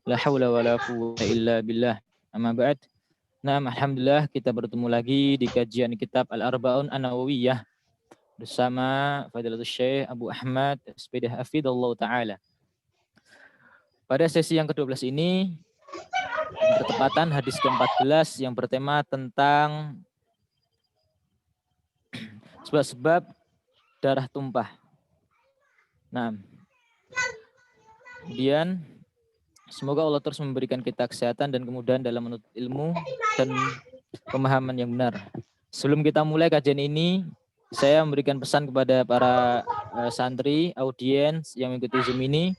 La haula wa la quwwata illa billah. Amma ba'd. Nah, alhamdulillah kita bertemu lagi di kajian kitab Al-Arba'un An-Nawawiyah bersama Fadilatul Syekh Abu Ahmad As-Spidah Hafidhullah Ta'ala. Pada sesi yang ke-12 ini bertepatan hadis ke-14 yang bertema tentang sebab-sebab darah tumpah. Nah, kemudian semoga Allah terus memberikan kita kesehatan dan kemudahan dalam menuntut ilmu dan pemahaman yang benar. Sebelum kita mulai kajian ini, saya memberikan pesan kepada para santri, audiens yang mengikuti Zoom ini.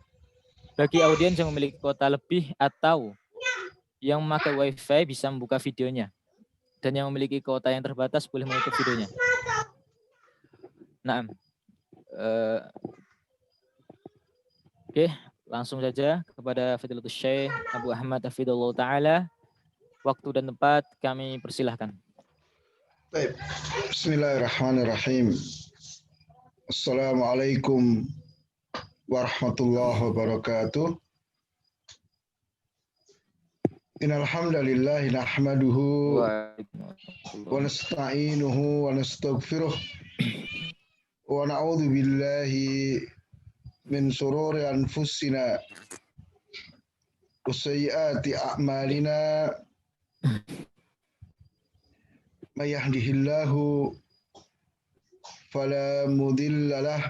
Bagi audiens yang memiliki kuota lebih atau yang memakai WiFi bisa membuka videonya. Dan yang memiliki kuota yang terbatas boleh menutup videonya. Nah, oke, langsung saja kepada Fadilatul Syekh Abu Ahmad Hafidhullah Ta'ala. Waktu dan tempat kami persilahkan. Baik. Bismillahirrahmanirrahim. Assalamualaikum warahmatullahi wabarakatuh. Innal hamdalillah nahmaduhu wa nasta'inuhu wa nastaghfiruh wa na'udzu billahi min shururi anfusina wa sayyiati a'malina. May yahdihillahu fala mudilla lah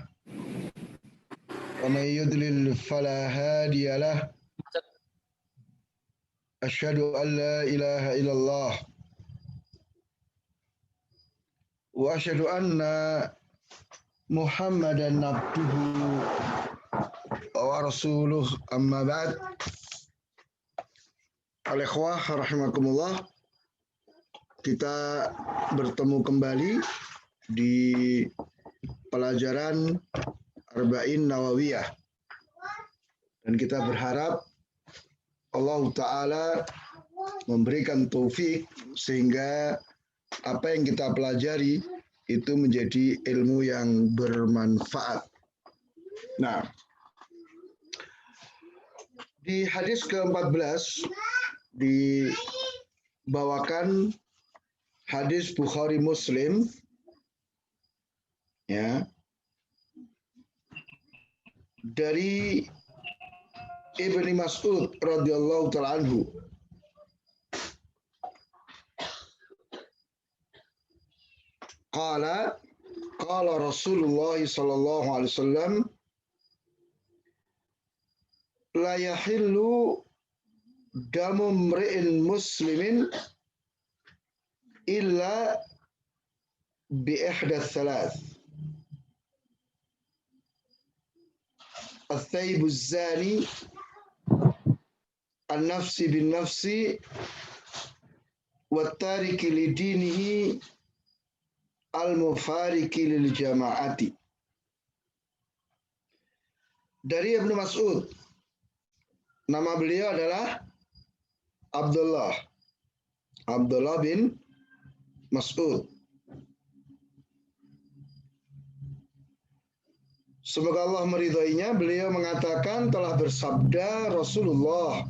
wa may yudlil fala hadiya lah. Asyhadu an la ilaha illallah wa asyhadu anna Muhammadan abduhu wa rasuluh, amma ba'd. Al-ikhwah rahimakumullah, kita bertemu kembali di pelajaran Arba'in Nawawiyah, dan kita berharap Allah Ta'ala memberikan taufik sehingga apa yang kita pelajari itu menjadi ilmu yang bermanfaat. Nah, di hadis ke-14 dibawakan hadis Bukhari Muslim, ya, dari Ibnu Mas'ud radhiyallahu ta'ala anhu. Qala Rasulullah sallallahu alaihi wasallam, la yahillu damu mri'in muslimin illa bi ihdath thalath: al-thaybu az-zani, an-nafsi bin-nafsi, wat-tariki lidinihi, al-mufariki lil jama'ati. Dari Ibnu Mas'ud, nama beliau adalah Abdullah bin Mas'ud. Semoga Allah meridhoinya, beliau mengatakan telah bersabda Rasulullah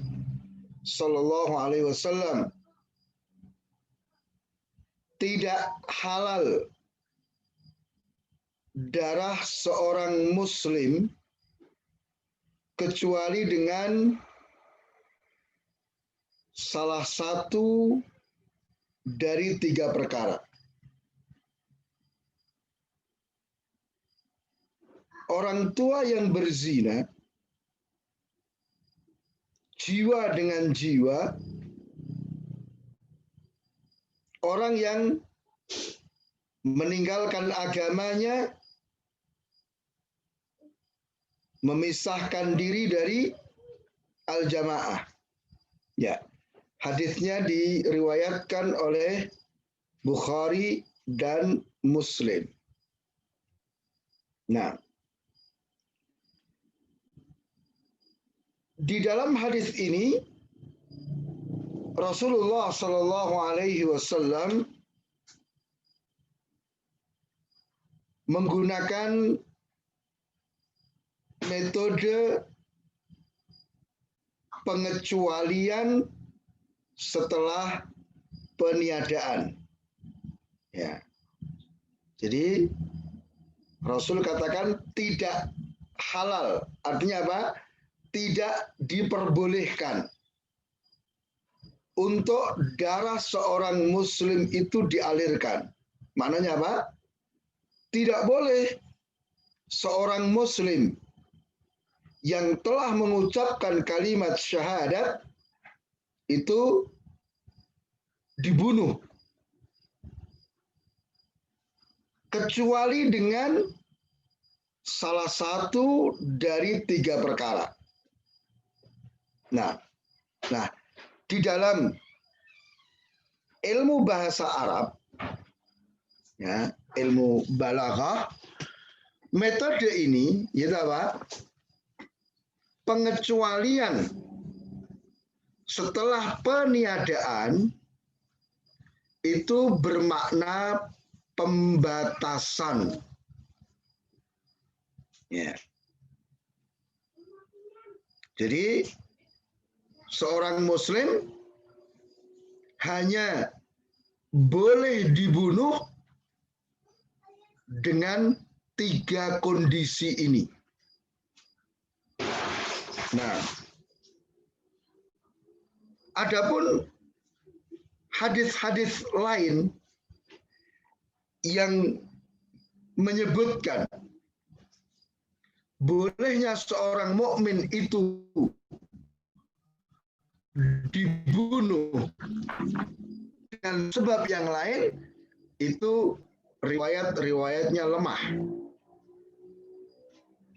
sallallahu alaihi wasallam, tidak halal darah seorang muslim kecuali dengan salah satu dari 3 perkara. Orang tua yang berzina, jiwa dengan jiwa, orang yang meninggalkan agamanya, memisahkan diri dari al-jamaah. Ya, hadisnya diriwayatkan oleh Bukhari dan Muslim. Nah, di dalam hadis ini Rasulullah Shallallahu Alaihi Wasallam menggunakan metode pengecualian setelah peniadaan. Ya. Jadi Rasul katakan tidak halal. Artinya apa? Tidak diperbolehkan untuk darah seorang muslim itu dialirkan. Maknanya apa? Tidak boleh seorang muslim yang telah mengucapkan kalimat syahadat itu dibunuh. Kecuali dengan salah satu dari 3 perkara. Nah, di dalam ilmu bahasa Arab, ya, ilmu balaghah, metode ini, yaitu apa? Pengecualian setelah peniadaan itu bermakna pembatasan. Ya. Jadi seorang muslim hanya boleh dibunuh dengan 3 kondisi ini. Nah, adapun hadis-hadis lain yang menyebutkan bolehnya seorang mukmin itu dibunuh dengan sebab yang lain, itu riwayat-riwayatnya lemah.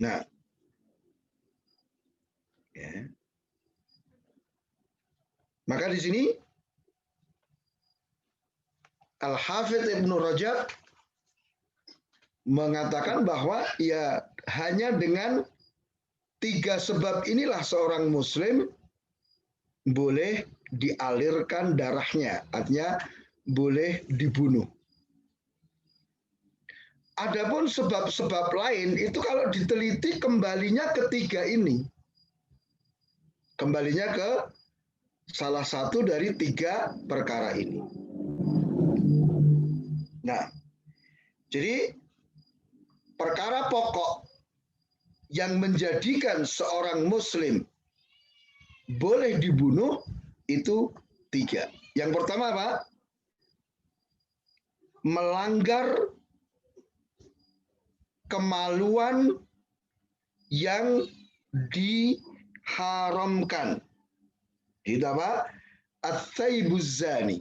Nah, ya. Maka di sini Al-Hafidz Ibnu Rajab mengatakan bahwa ya hanya dengan 3 sebab inilah seorang muslim boleh dialirkan darahnya, artinya boleh dibunuh. Adapun sebab-sebab lain itu kalau diteliti kembalinya ke 3 ini. Kembalinya ke salah satu dari 3 perkara ini. Nah, jadi perkara pokok yang menjadikan seorang muslim boleh dibunuh itu 3. Yang pertama apa? Melanggar kemaluan yang diharamkan. Itu apa? Ats-tsaybuz zani.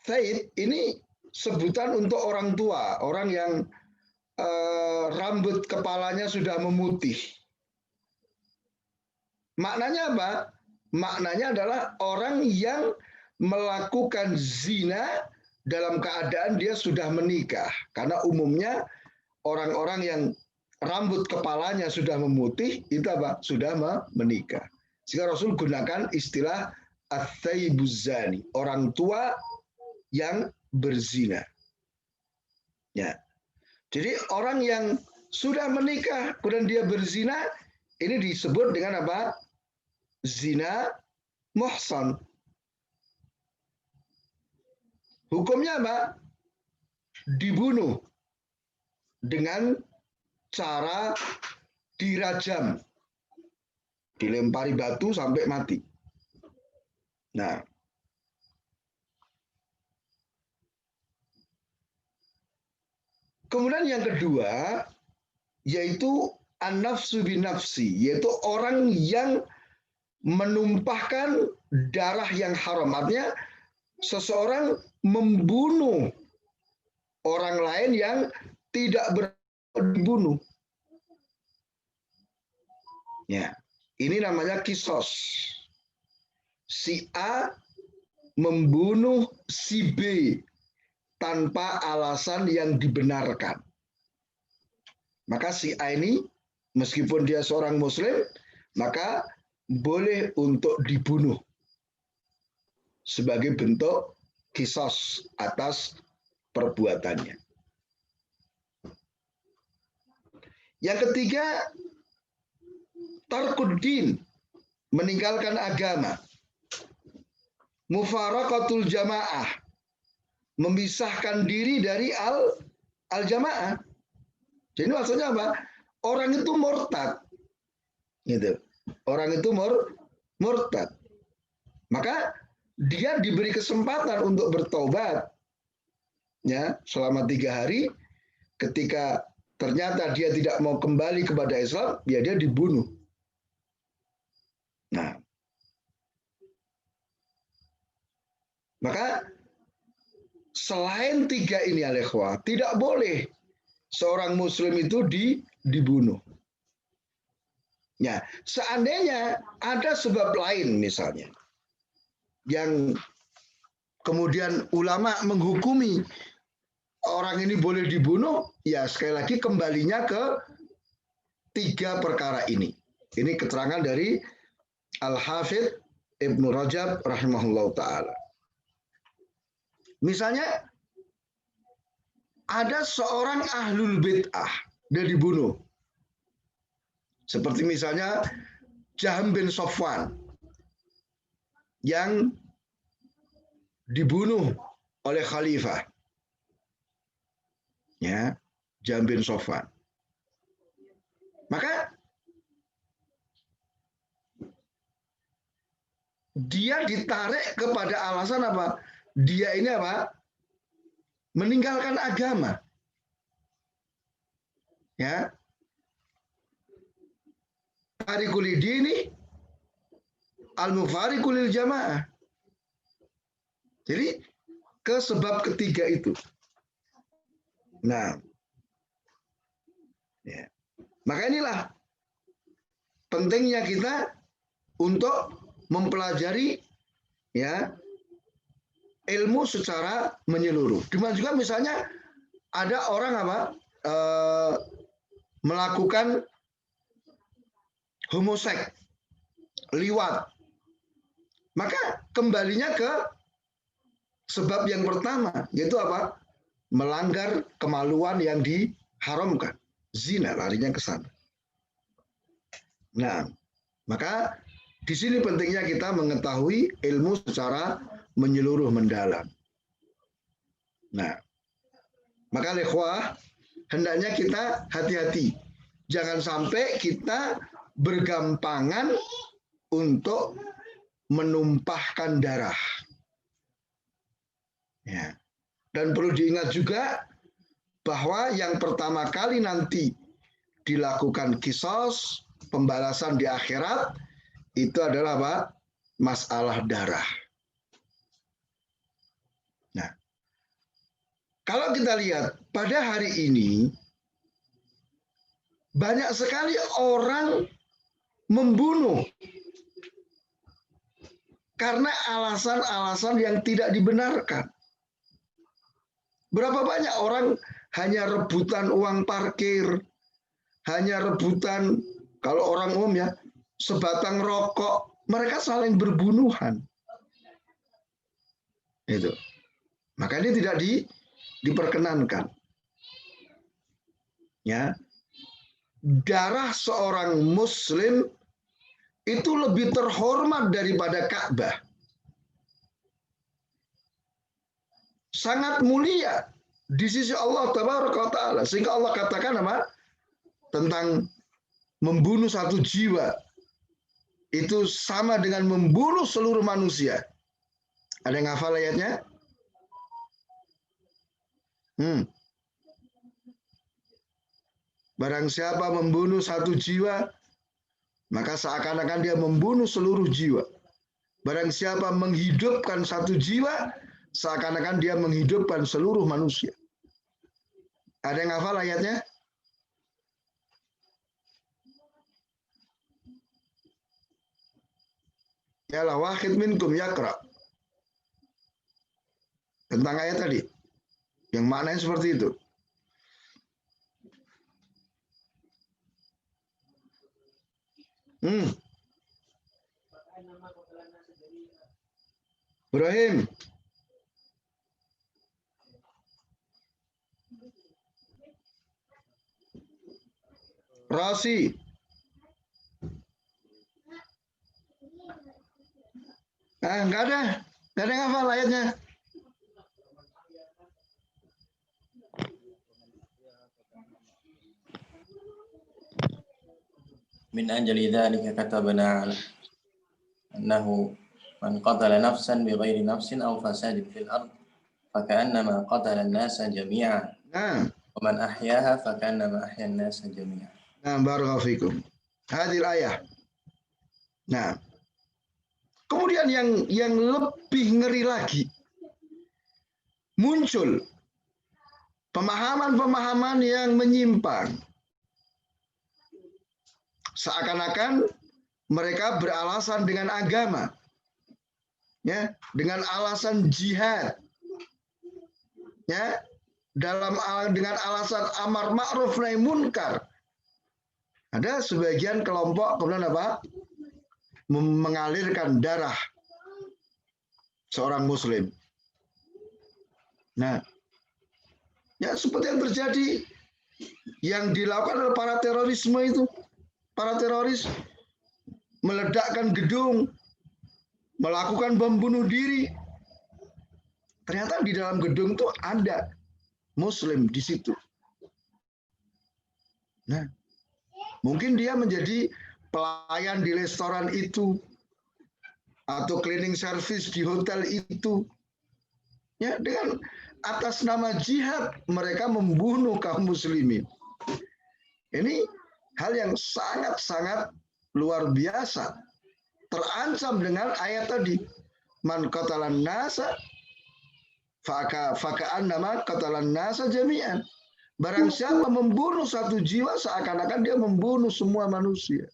Tsaib ini sebutan untuk orang tua, orang yang rambut kepalanya sudah memutih. Maknanya apa? Maknanya adalah orang yang melakukan zina dalam keadaan dia sudah menikah. Karena umumnya orang-orang yang rambut kepalanya sudah memutih, itu apa? Sudah menikah. Sehingga Rasul gunakan istilah ats-tsaybuz zani, orang tua yang berzina. Ya. Jadi orang yang sudah menikah kemudian dia berzina, ini disebut dengan apa? Zina muhsan. Hukumnya apa? Dibunuh dengan cara dirajam, dilempari batu sampai mati. Nah, kemudian yang kedua yaitu an-nafsu binafsi, yaitu orang yang menumpahkan darah yang haram. Artinya seseorang membunuh orang lain yang tidak dibunuh. Ya, ini namanya kisos. Si A membunuh si B tanpa alasan yang dibenarkan. Maka si A ini meskipun dia seorang muslim, maka boleh untuk dibunuh sebagai bentuk kisos atas perbuatannya. Yang ketiga, tarkuddin, meninggalkan agama. Mufaraqatul jamaah, memisahkan diri dari al-jamaah. Jadi maksudnya apa? Orang itu murtad. Gitu. Orang itu murtad. Maka dia diberi kesempatan untuk bertobat ya selama 3 hari. Ketika ternyata dia tidak mau kembali kepada Islam, ya dia dibunuh. Nah, maka selain 3 ini al-ikhwah, tidak boleh seorang muslim itu dibunuh. Ya, seandainya ada sebab lain misalnya yang kemudian ulama menghukumi orang ini boleh dibunuh, ya sekali lagi kembalinya ke 3 perkara ini. Ini keterangan dari Al-Hafidz Ibnu Rajab rahimahullah ta'ala. Misalnya ada seorang ahlul bid'ah, dia dibunuh. Seperti misalnya Jahm bin Safwan yang dibunuh oleh khalifah. Ya, Jahm bin Safwan. Maka dia ditarik kepada alasan apa? Dia ini apa? Meninggalkan agama. Ya. Tarikul dini al-mufariqul jamaah. Jadi ke sebab ketiga itu. Nah, ya. Maka inilah pentingnya kita untuk mempelajari ya ilmu secara menyeluruh. Dimana juga misalnya ada orang apa melakukan homoseks, liwat, maka kembalinya ke sebab yang pertama, yaitu apa? Melanggar kemaluan yang diharamkan. Zina, larinya ke sana. Nah, maka di sini pentingnya kita mengetahui ilmu secara menyeluruh mendalam. Nah, maka ikhwah, hendaknya kita hati-hati. Jangan sampai kita bergampangan untuk menumpahkan darah. Ya. Dan perlu diingat juga bahwa yang pertama kali nanti dilakukan kisos, pembalasan di akhirat, itu adalah apa? Masalah darah. Nah, kalau kita lihat pada hari ini, banyak sekali orang membunuh karena alasan-alasan yang tidak dibenarkan. Berapa banyak orang hanya rebutan uang parkir, hanya rebutan, kalau orang umum ya, sebatang rokok, mereka saling berbunuhan. Itu. Maka ini tidak diperkenankan. Ya. Darah seorang muslim itu lebih terhormat daripada Ka'bah. Sangat mulia di sisi Allah Tabaraka wa Ta'ala. Sehingga Allah katakan apa? Tentang membunuh satu jiwa. Itu sama dengan membunuh seluruh manusia. Ada yang hafal ayatnya? Barang siapa membunuh satu jiwa, maka seakan-akan dia membunuh seluruh jiwa. Barang siapa menghidupkan satu jiwa, seakan-akan dia menghidupkan seluruh manusia. Ada yang hafal ayatnya? Ya la wahid minkum yakra. Tentang ayat tadi. Yang maknanya seperti itu. Ibrahim. Rasi. Nggak ada yang hafal ayatnya. Min ajli dzalika katabna annahu man qatala nafsan bighairi nafsin aw fasadin fil ard faka'annama qatala an-nasa jami'a Nah, wa man ahyaha faka'annama ahya an-nasa jami'a. barakallahu fikum. Hadil ayah. Nah, kemudian yang lebih ngeri lagi, muncul pemahaman-pemahaman yang menyimpang. Seakan-akan mereka beralasan dengan agama, ya, dengan alasan jihad, ya, dengan alasan amar ma'ruf nahi munkar. Ada sebagian kelompok kemudian apa? Mengalirkan darah seorang muslim. Nah, ya seperti yang terjadi yang dilakukan oleh para terorisme itu. Para teroris meledakkan gedung, melakukan bom bunuh diri. Ternyata di dalam gedung itu ada muslim di situ. Nah, mungkin dia menjadi pelayan di restoran itu atau cleaning service di hotel itu. Ya, dengan atas nama jihad mereka membunuh kaum muslimin. Ini hal yang sangat-sangat luar biasa. Terancam dengan ayat tadi. Man qatalan nasa faka'annama qatalan nasa jami'an. Barang siapa membunuh satu jiwa seakan-akan dia membunuh semua manusia.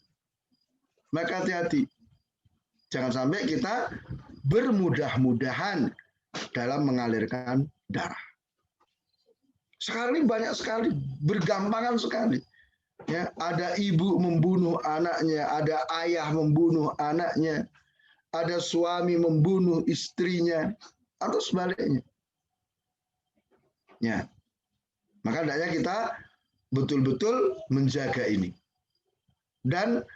Maka hati-hati. Jangan sampai kita bermudah-mudahan dalam mengalirkan darah. Sekarang ini banyak sekali, bergampangan sekali. Ya, ada ibu membunuh anaknya, ada ayah membunuh anaknya, ada suami membunuh istrinya, atau sebaliknya. Ya, maka hendaknya kita betul-betul menjaga ini. Dan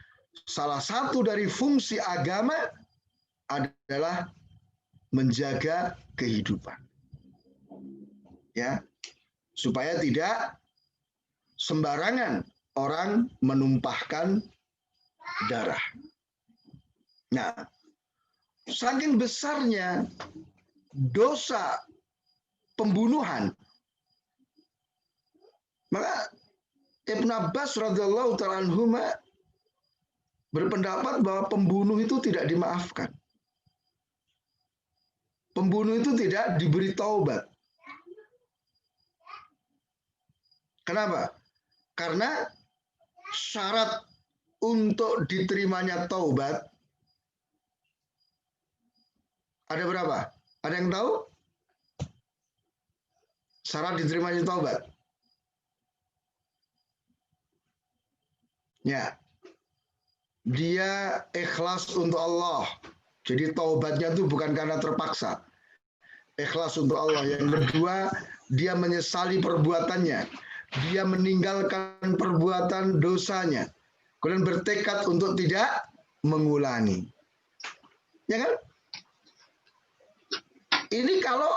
salah satu dari fungsi agama adalah menjaga kehidupan. Ya, supaya tidak sembarangan orang menumpahkan darah. Nah, saking besarnya dosa pembunuhan, maka Ibnu Abbas radhiyallahu ta'ala anhuma berpendapat bahwa pembunuh itu tidak dimaafkan. Pembunuh itu tidak diberi taubat. Kenapa? Karena syarat untuk diterimanya taubat ada berapa? Ada yang tahu? Syarat diterimanya taubat. Ya. Dia ikhlas untuk Allah. Jadi taubatnya itu bukan karena terpaksa. Ikhlas untuk Allah. Yang kedua, dia menyesali perbuatannya. Dia meninggalkan perbuatan dosanya. Kemudian bertekad untuk tidak mengulangi. Ya kan? Ini kalau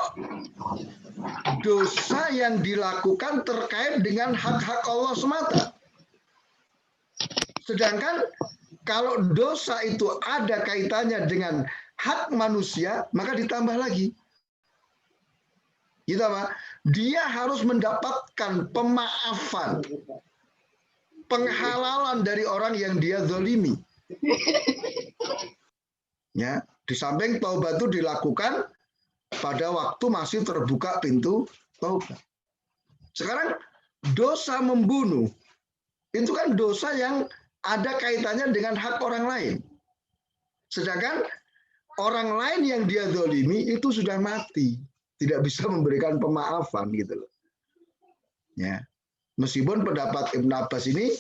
dosa yang dilakukan terkait dengan hak-hak Allah semata. Sedangkan kalau dosa itu ada kaitannya dengan hak manusia, maka ditambah lagi. Gitu apa? Dia harus mendapatkan pemaafan, penghalalan dari orang yang dia zalimi. Ya, di samping taubat itu dilakukan pada waktu masih terbuka pintu taubat. Sekarang dosa membunuh itu kan dosa yang ada kaitannya dengan hak orang lain. Sedangkan orang lain yang dia zalimi itu sudah mati, tidak bisa memberikan pemaafan gitu loh. Ya. Meskipun pendapat Ibnu Abbas ini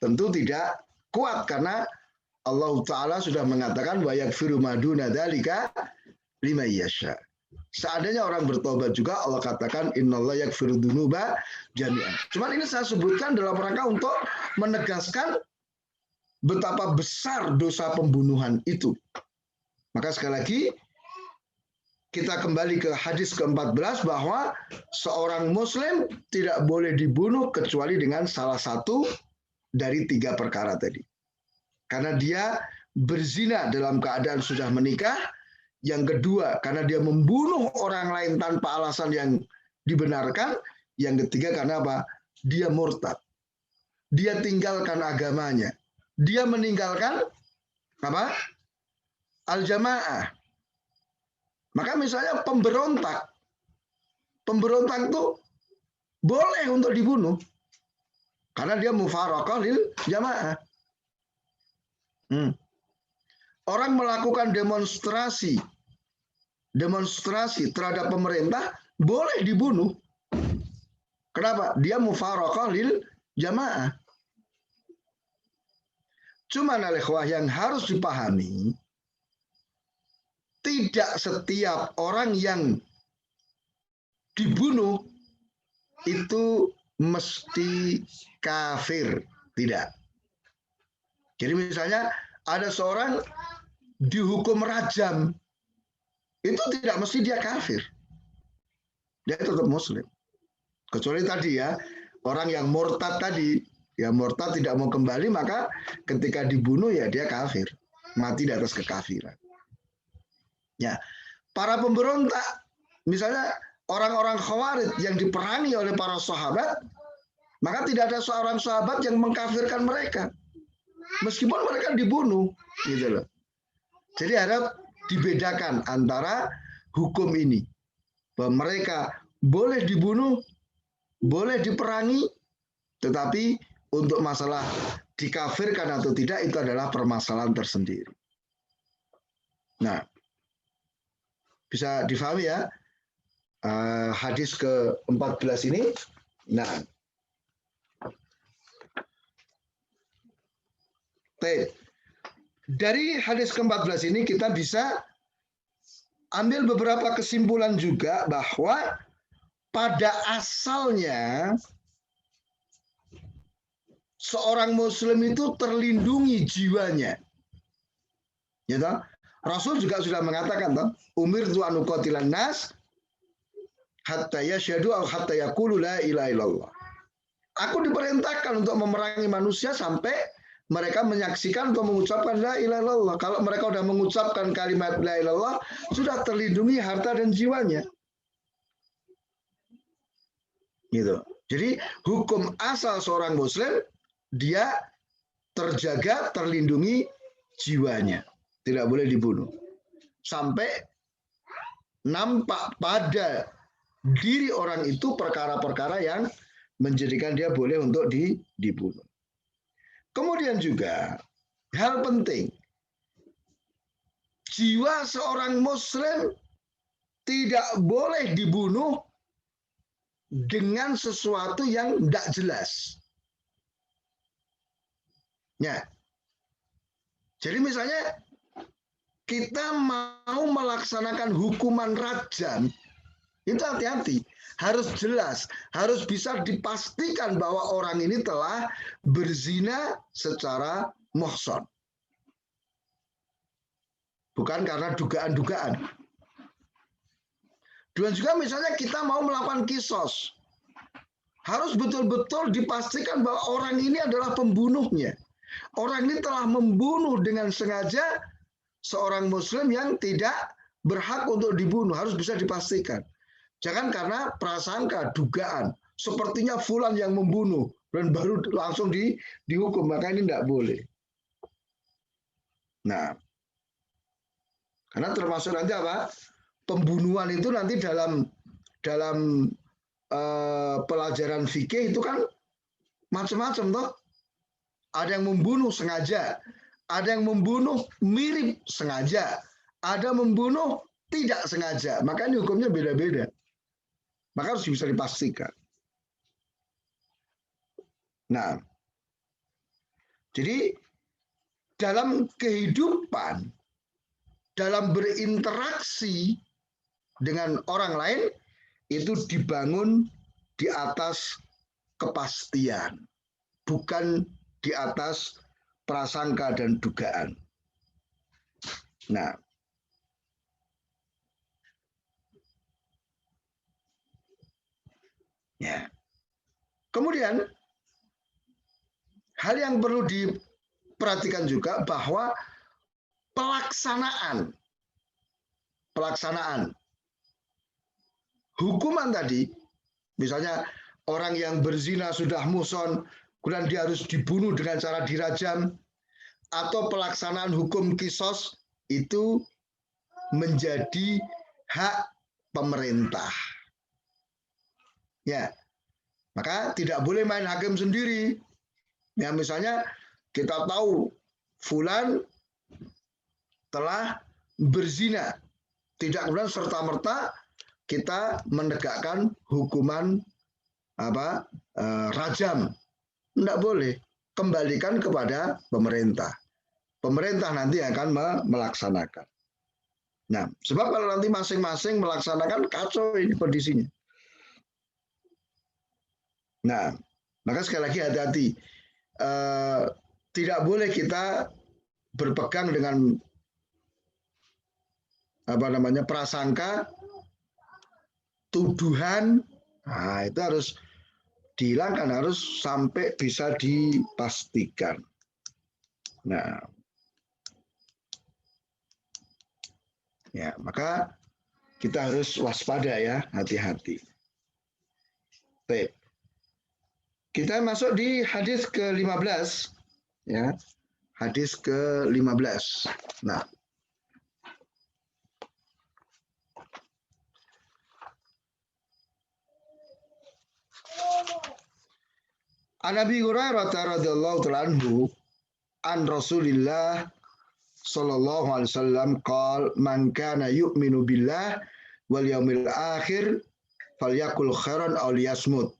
tentu tidak kuat karena Allah Ta'ala sudah mengatakan wa yaghfiru ma duna dzalika liman yasha. Seandainya orang bertobat juga Allah katakan innallaha yaghfiru dzunuba jami'an. Cuman ini saya sebutkan dalam rangka untuk menegaskan betapa besar dosa pembunuhan itu. Maka sekali lagi kita kembali ke hadis ke-14 bahwa seorang muslim tidak boleh dibunuh kecuali dengan salah satu dari 3 perkara tadi. Karena dia berzina dalam keadaan sudah menikah. Yang kedua, karena dia membunuh orang lain tanpa alasan yang dibenarkan. Yang ketiga, karena apa? Dia murtad. Dia tinggalkan agamanya. Dia meninggalkan apa? Al-jamaah. Maka misalnya pemberontak itu boleh untuk dibunuh. Karena dia mufaraqah lil jamaah. Orang melakukan demonstrasi terhadap pemerintah boleh dibunuh. Kenapa? Dia mufaraqah lil jamaah. Cuman al-ikhwah yang harus dipahami, tidak setiap orang yang dibunuh itu mesti kafir. Tidak. Jadi misalnya ada seorang dihukum rajam, itu tidak mesti dia kafir. Dia tetap muslim. Kecuali tadi ya, orang yang murtad tadi, ya murtad tidak mau kembali, maka ketika dibunuh ya dia kafir. Mati di atas kekafiran. Ya, para pemberontak, misalnya orang-orang Khawarij yang diperangi oleh para sahabat, maka tidak ada seorang sahabat yang mengkafirkan mereka. Meskipun mereka dibunuh, gitu loh. Jadi harap dibedakan antara hukum ini, bahwa mereka boleh dibunuh, boleh diperangi, tetapi untuk masalah dikafirkan atau tidak itu adalah permasalahan tersendiri. Nah, bisa difahami ya hadis ke-14 ini. Nah, dari hadis ke-14 ini kita bisa ambil beberapa kesimpulan juga bahwa pada asalnya seorang muslim itu terlindungi jiwanya. Ya toh? Rasul juga sudah mengatakan toh, umirtu an uqatilan nas hatta yasyhadu aw hatta yaqulu la ilaha illallah. Aku diperintahkan untuk memerangi manusia sampai mereka menyaksikan atau mengucapkan la ilaha illallah. Kalau mereka sudah mengucapkan kalimat la ilaha illallah, sudah terlindungi harta dan jiwanya. Gitu. Jadi hukum asal seorang muslim, dia terjaga, terlindungi jiwanya. Tidak boleh dibunuh. Sampai nampak pada diri orang itu perkara-perkara yang menjadikan dia boleh untuk dibunuh. Kemudian juga hal penting, jiwa seorang muslim tidak boleh dibunuh dengan sesuatu yang tidak jelas. Ya. Jadi misalnya kita mau melaksanakan hukuman rajam, itu hati-hati. Harus jelas, harus bisa dipastikan bahwa orang ini telah berzina secara muhsan. Bukan karena dugaan-dugaan. Dan juga misalnya kita mau melakukan kisos. Harus betul-betul dipastikan bahwa orang ini adalah pembunuhnya. Orang ini telah membunuh dengan sengaja seorang muslim yang tidak berhak untuk dibunuh. Harus bisa dipastikan. Jangan karena prasangka, dugaan. Sepertinya fulan yang membunuh. Dan baru langsung dihukum. Maka ini tidak boleh. Nah. Karena termasuk nanti apa? Pembunuhan itu nanti dalam pelajaran fikih itu kan macam-macam toh. Ada yang membunuh sengaja. Ada yang membunuh mirip sengaja. Ada membunuh tidak sengaja. Maka ini hukumnya beda-beda. Maka harus bisa dipastikan. Nah, jadi dalam kehidupan, dalam berinteraksi dengan orang lain, itu dibangun di atas kepastian. Bukan di atas prasangka dan dugaan. Nah, Ya. Kemudian hal yang perlu diperhatikan juga bahwa pelaksanaan hukuman tadi, misalnya orang yang berzina sudah muson, kemudian dia harus dibunuh dengan cara dirajam, atau pelaksanaan hukum kisos itu menjadi hak pemerintah. Ya, maka tidak boleh main hakim sendiri. Ya, misalnya kita tahu fulan telah berzina, tidak kemudian serta-merta kita menegakkan hukuman rajam. Tidak boleh, kembalikan kepada pemerintah. Pemerintah nanti akan melaksanakan. Nah, sebab kalau nanti masing-masing melaksanakan, kacau ini kondisinya. Nah, maka sekali lagi hati-hati. Tidak boleh kita berpegang dengan prasangka, tuduhan. Nah, itu harus dihilangkan, harus sampai bisa dipastikan. Nah, ya, maka kita harus waspada ya, hati-hati. Baik. Kita masuk di hadis ke-15 ya. Hadis ke-15. Nah, An Abi Hurairah radhiyallahu ta'ala anhu an Rasulillah sallallahu alaihi wasallam qala man kana yu'minu billah wal yaumil akhir falyakul khairan aw liyasmut.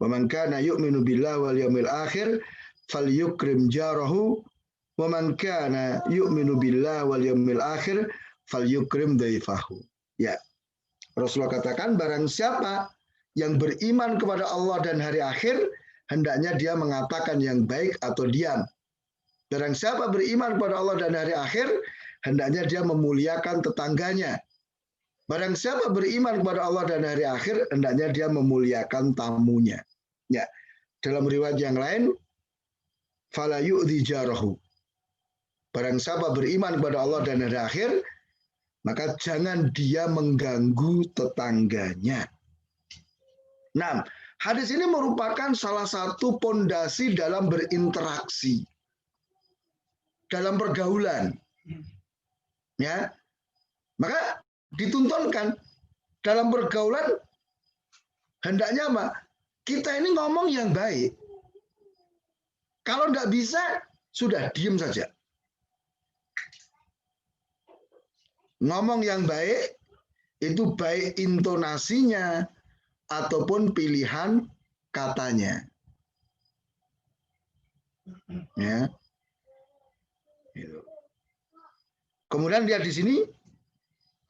Wa man kana yu'minu billahi wal yawmil akhir falyukrim jarahu wa man kana yu'minu billahi wal yawmil akhir falyukrim dhaifahu. Ya. Rasulullah katakan barang siapa yang beriman kepada Allah dan hari akhir hendaknya dia mengatakan yang baik atau diam. Barang siapa beriman kepada Allah dan hari akhir hendaknya dia memuliakan tetangganya. Barang siapa beriman kepada Allah dan hari akhir hendaknya dia memuliakan tamunya. Ya, dalam riwayat yang lain, fala yu'dhi jarahu. Barang siapa beriman kepada Allah dan hari akhir, maka jangan dia mengganggu tetangganya. Nah, hadis ini merupakan salah satu pondasi dalam berinteraksi, dalam pergaulan. Ya, maka dituntunkan dalam pergaulan hendaknya apa? Kita ini ngomong yang baik. Kalau tidak bisa, sudah diam saja. Ngomong yang baik, itu baik intonasinya ataupun pilihan katanya. Ya. Kemudian lihat di sini,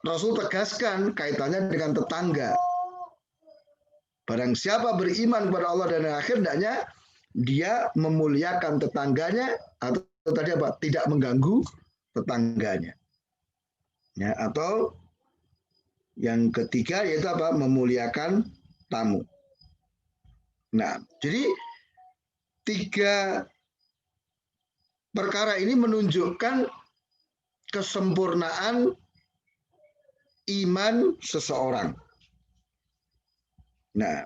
Rasul tegaskan kaitannya dengan tetangga. Barang siapa beriman kepada Allah dan akhir, hendaknya dia memuliakan tetangganya atau tadi apa? Tidak mengganggu tetangganya. Ya, atau yang ketiga yaitu apa? Memuliakan tamu. Nah, jadi tiga perkara ini menunjukkan kesempurnaan iman seseorang. Nah,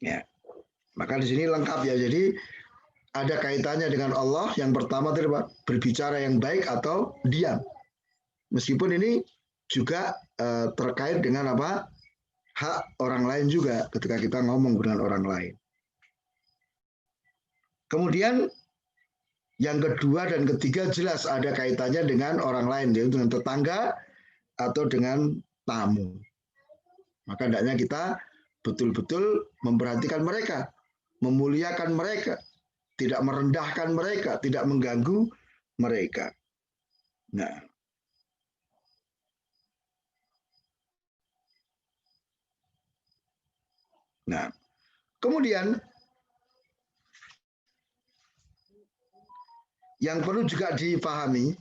ya, maka di sini lengkap ya. Jadi ada kaitannya dengan Allah. Yang pertama itu berbicara yang baik atau diam. Meskipun ini juga terkait dengan apa? Hak orang lain juga ketika kita ngomong dengan orang lain. Kemudian yang kedua dan ketiga jelas ada kaitannya dengan orang lain, yaitu dengan tetangga atau dengan tamu. Maka hendaknya kita betul-betul memperhatikan mereka, memuliakan mereka, tidak merendahkan mereka, tidak mengganggu mereka. Nah, kemudian yang perlu juga dipahami,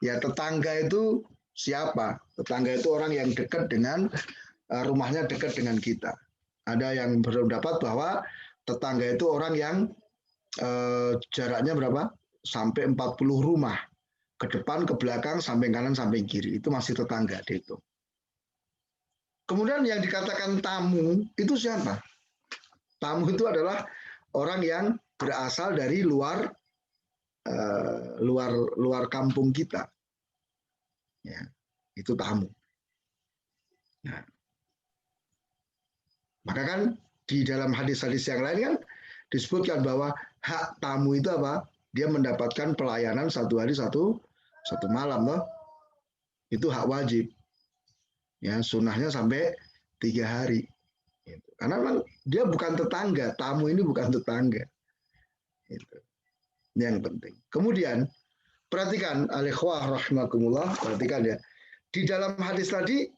Ya, tetangga itu siapa? Tetangga itu orang yang dekat dengan rumahnya dekat dengan kita. Ada yang berpendapat bahwa tetangga itu orang yang jaraknya berapa? Sampai 40 rumah. Ke depan, ke belakang, samping kanan, samping kiri. Itu masih tetangga dihitung. Kemudian yang dikatakan tamu itu siapa? Tamu itu adalah orang yang berasal dari luar kampung kita. Ya, itu tamu. Nah, maka kan di dalam hadis-hadis yang lain kan disebutkan bahwa hak tamu itu apa? Dia mendapatkan pelayanan 1 hari 1 malam, loh. Itu hak wajib. Ya, sunnahnya sampai 3 hari. Karena memang dia bukan tetangga, tamu ini bukan tetangga. Itu yang penting. Kemudian perhatikan, al-ikhwah rahimakumullah, perhatikan ya. Di dalam hadis tadi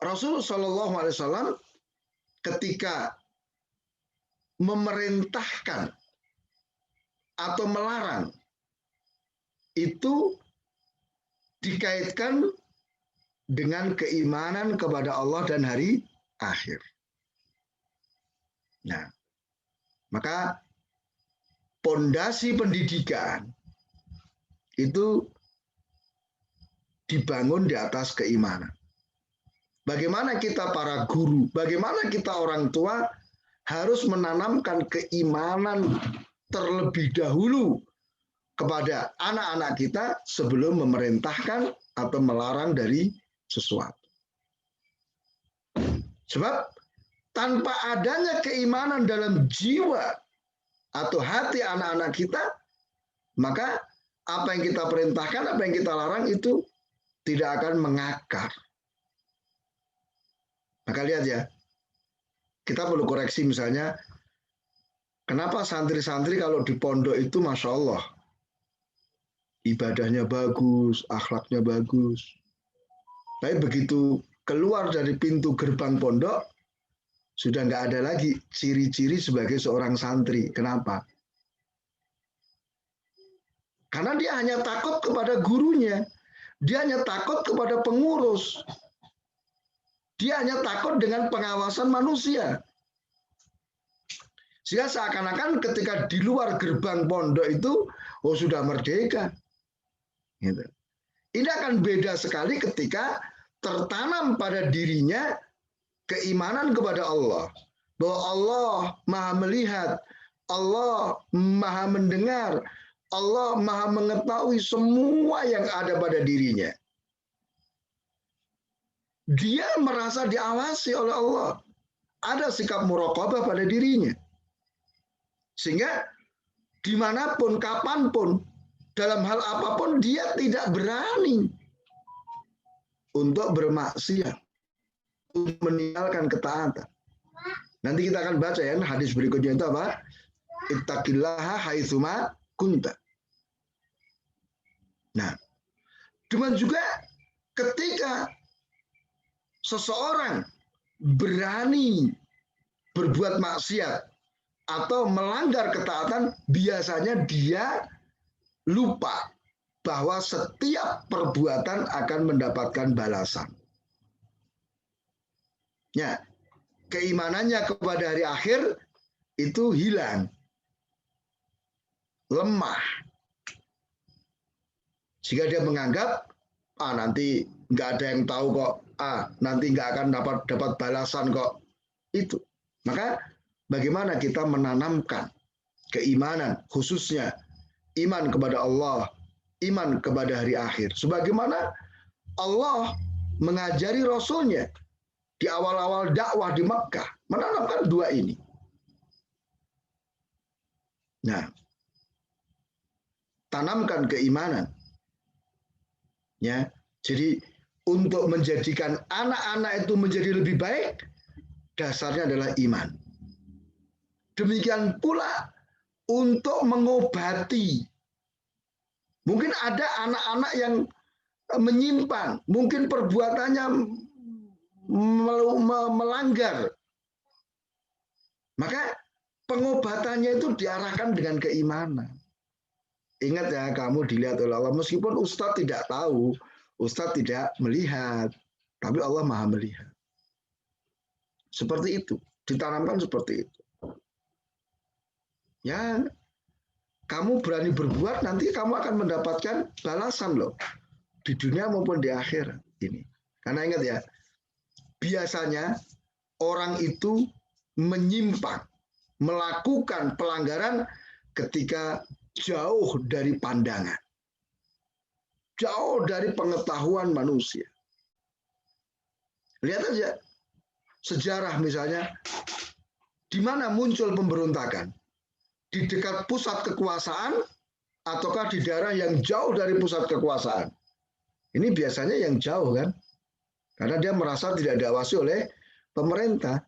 Rasul Shallallahu Alaihi Wasallam ketika memerintahkan atau melarang itu dikaitkan dengan keimanan kepada Allah dan hari akhir. Nah, maka pondasi pendidikan itu dibangun di atas keimanan. Bagaimana kita para guru, bagaimana kita orang tua harus menanamkan keimanan terlebih dahulu kepada anak-anak kita sebelum memerintahkan atau melarang dari sesuatu. Sebab tanpa adanya keimanan dalam jiwa atau hati anak-anak kita, maka apa yang kita perintahkan, apa yang kita larang itu tidak akan mengakar. Maka lihat ya, kita perlu koreksi misalnya, kenapa santri-santri kalau di pondok itu Masya Allah, ibadahnya bagus, akhlaknya bagus. Tapi begitu keluar dari pintu gerbang pondok, sudah nggak ada lagi ciri-ciri sebagai seorang santri. Kenapa? Karena dia hanya takut kepada gurunya. Dia hanya takut kepada pengurus. Dia hanya takut dengan pengawasan manusia. Sehingga seakan-akan ketika di luar gerbang pondok itu, oh sudah merdeka. Gitu. Ini akan beda sekali ketika tertanam pada dirinya keimanan kepada Allah. Bahwa Allah maha melihat, Allah maha mendengar, Allah maha mengetahui semua yang ada pada dirinya. Dia merasa diawasi oleh Allah. Ada sikap muraqabah pada dirinya. Sehingga dimanapun, kapanpun, dalam hal apapun dia tidak berani untuk bermaksiat, untuk meninggalkan ketaatan. Nanti kita akan baca ya hadis berikutnya itu apa? Ittaqillaha haitsuma kunta. Nah, cuman juga ketika seseorang berani berbuat maksiat atau melanggar ketaatan, biasanya dia lupa bahwa setiap perbuatan akan mendapatkan balasan. Ya, keimanannya kepada hari akhir itu hilang, lemah. Jika dia menganggap, nanti nggak ada yang tahu kok, nanti nggak akan dapat balasan kok. Itu. Maka bagaimana kita menanamkan keimanan, khususnya iman kepada Allah, iman kepada hari akhir. Sebagaimana Allah mengajari Rasulnya di awal-awal dakwah di Makkah, menanamkan dua ini. Nah, tanamkan keimanan. Ya, jadi untuk menjadikan anak-anak itu menjadi lebih baik, dasarnya adalah iman. Demikian pula untuk mengobati. Mungkin ada anak-anak yang menyimpang, mungkin perbuatannya melanggar. Maka pengobatannya itu diarahkan dengan keimanan. Ingat ya, kamu dilihat oleh Allah. Meskipun Ustadz tidak tahu, Ustadz tidak melihat, tapi Allah Maha melihat. Seperti itu, ditanamkan seperti itu. Ya, kamu berani berbuat, nanti kamu akan mendapatkan balasan loh. Di dunia maupun di akhirat ini. Karena ingat ya, biasanya orang itu menyimpang, melakukan pelanggaran ketika jauh dari pandangan. Jauh dari pengetahuan manusia. Lihat aja, sejarah misalnya, di mana muncul pemberontakan? Di dekat pusat kekuasaan ataukah di daerah yang jauh dari pusat kekuasaan? Ini biasanya yang jauh kan? Karena dia merasa tidak diawasi oleh pemerintah.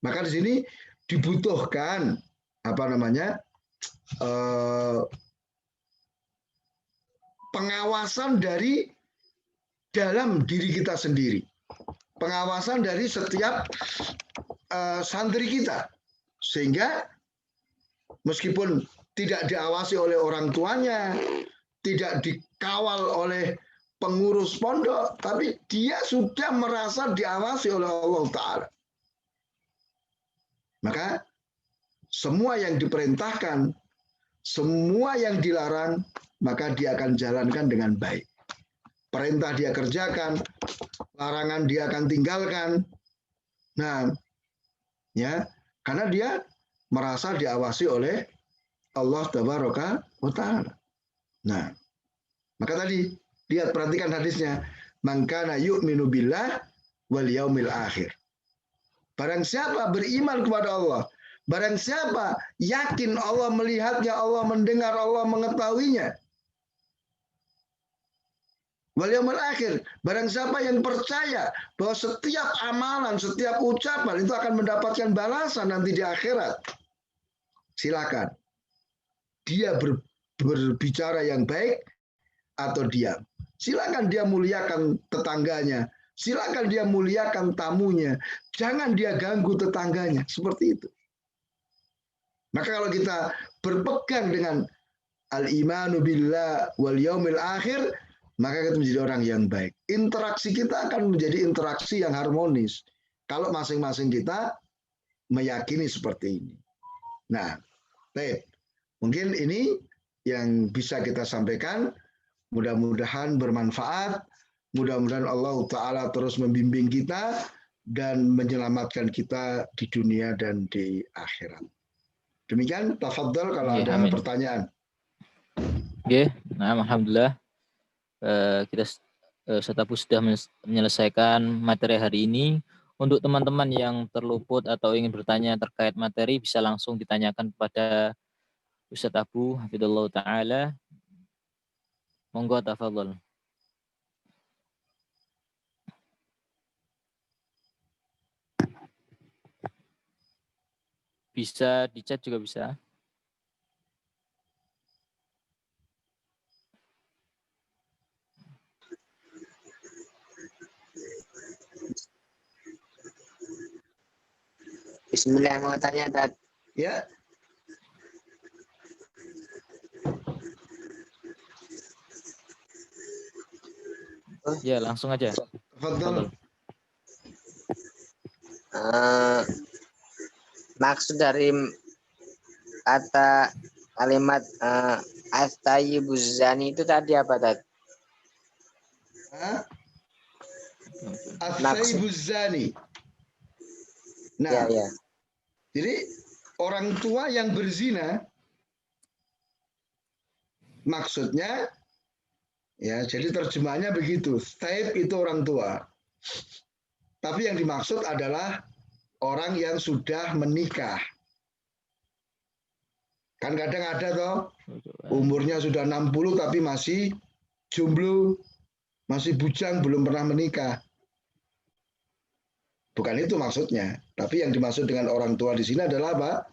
Maka di sini dibutuhkan pengawasan dari dalam diri kita sendiri. Pengawasan dari setiap santri kita. Sehingga meskipun tidak diawasi oleh orang tuanya, tidak dikawal oleh pengurus pondok, tapi dia sudah merasa diawasi oleh Allah Ta'ala. Maka semua yang diperintahkan, semua yang dilarang, maka dia akan jalankan dengan baik. Perintah dia kerjakan, larangan dia akan tinggalkan. Nah, ya, karena dia merasa diawasi oleh Allah Tabaraka wa Ta'ala. Nah, maka tadi lihat, perhatikan hadisnya. Man kana yu'minu billah wal yaumil akhir. Barang siapa beriman kepada Allah, barang siapa yakin Allah melihatnya, Allah mendengar, Allah mengetahuinya. Wal yaumil akhir, barang siapa yang percaya bahwa setiap amalan, setiap ucapan itu akan mendapatkan balasan nanti di akhirat. Silakan. Dia berbicara yang baik atau diam. Silakan dia muliakan tetangganya. Silakan dia muliakan tamunya. Jangan dia ganggu tetangganya. Seperti itu. Maka kalau kita berpegang dengan al-imanu billah wal yaumil akhir, maka kita menjadi orang yang baik. Interaksi kita akan menjadi interaksi yang harmonis. Kalau masing-masing kita meyakini seperti ini. Nah, mungkin ini yang bisa kita sampaikan. Mudah-mudahan bermanfaat. Mudah-mudahan Allah Ta'ala terus membimbing kita dan menyelamatkan kita di dunia dan di akhirat. Demikian, tafadhol kalau ada amin. pertanyaan. Oke, nah alhamdulillah kita Ustaz Abu sudah menyelesaikan materi hari ini. Untuk teman-teman yang terluput atau ingin bertanya terkait materi, bisa langsung ditanyakan kepada Ustaz Abu hafidhullah ta'ala. Monggo tafadhol. Bisa di chat juga bisa. Bismillah, mau tanya, Tad. Ya. Ya, langsung aja. Tafadhol. Maksud dari kata kalimat at-tayyibuz-zani itu tadi apa, Tad? At-tayyibuz-zani. Nah, ya. Jadi orang tua yang berzina, maksudnya, ya, jadi terjemahannya begitu. Taib itu orang tua. Tapi yang dimaksud adalah orang yang sudah menikah. Kan kadang ada toh, umurnya sudah 60 tapi masih jomblo, masih bujang, belum pernah menikah. Bukan itu maksudnya. Tapi yang dimaksud dengan orang tua di sini adalah apa?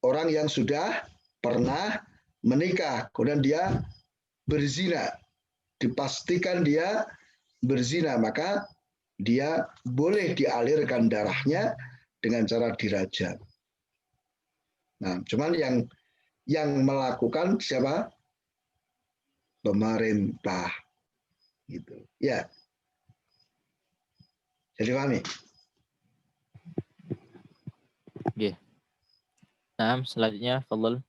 Orang yang sudah pernah menikah, kemudian dia berzina. Dipastikan dia berzina, maka dia boleh dialirkan darahnya dengan cara dirajam. Nah, cuman yang melakukan siapa? pemerintah. Gitu. Ya. Jadi pahami? Nah, selanjutnya fadhil.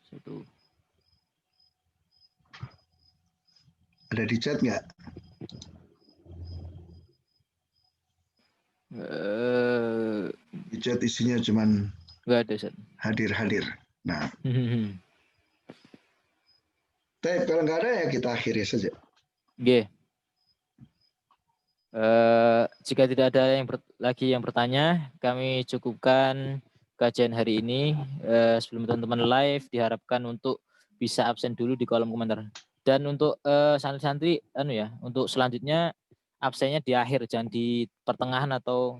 Satu. Ada di chat nggak? Di chat isinya cuman Enggak ada, Ustaz. hadir-hadir. Nah, tapi kalau nggak ada ya kita akhiri saja. Oke. Jika tidak ada lagi yang bertanya, kami cukupkan kajian hari ini. Sebelum teman-teman live, diharapkan untuk bisa absen dulu di kolom komentar. Dan untuk santri-santri, untuk selanjutnya absennya di akhir, jangan di pertengahan atau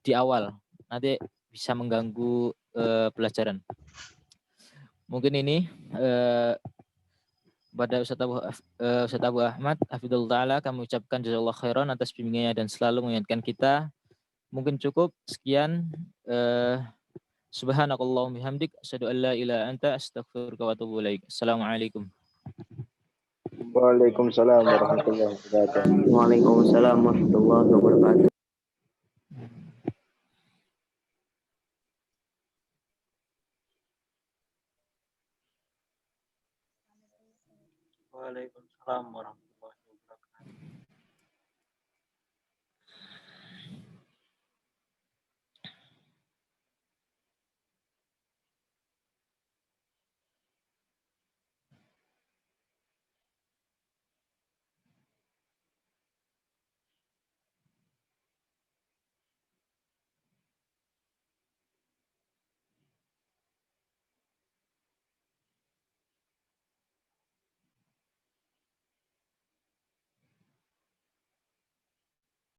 di awal. Nanti bisa mengganggu pelajaran. Mungkin ini pada Ustaz Abu Ahmad Hafidhullah Ta'ala kami ucapkan jazakallahu khairan atas bimbingannya dan selalu mengingatkan kita. Mungkin cukup sekian. Subhanakallahumma bihamdik asyhadu an la ilaha anta astaghfiruka wa atubu ilaik. Assalamualaikum. Waalaikumsalam warahmatullahi wabarakatuh. Waalaikumsalam warahmatullahi wabarakatuh. Waalaikumsalam warahmatullahi wabarakatuh.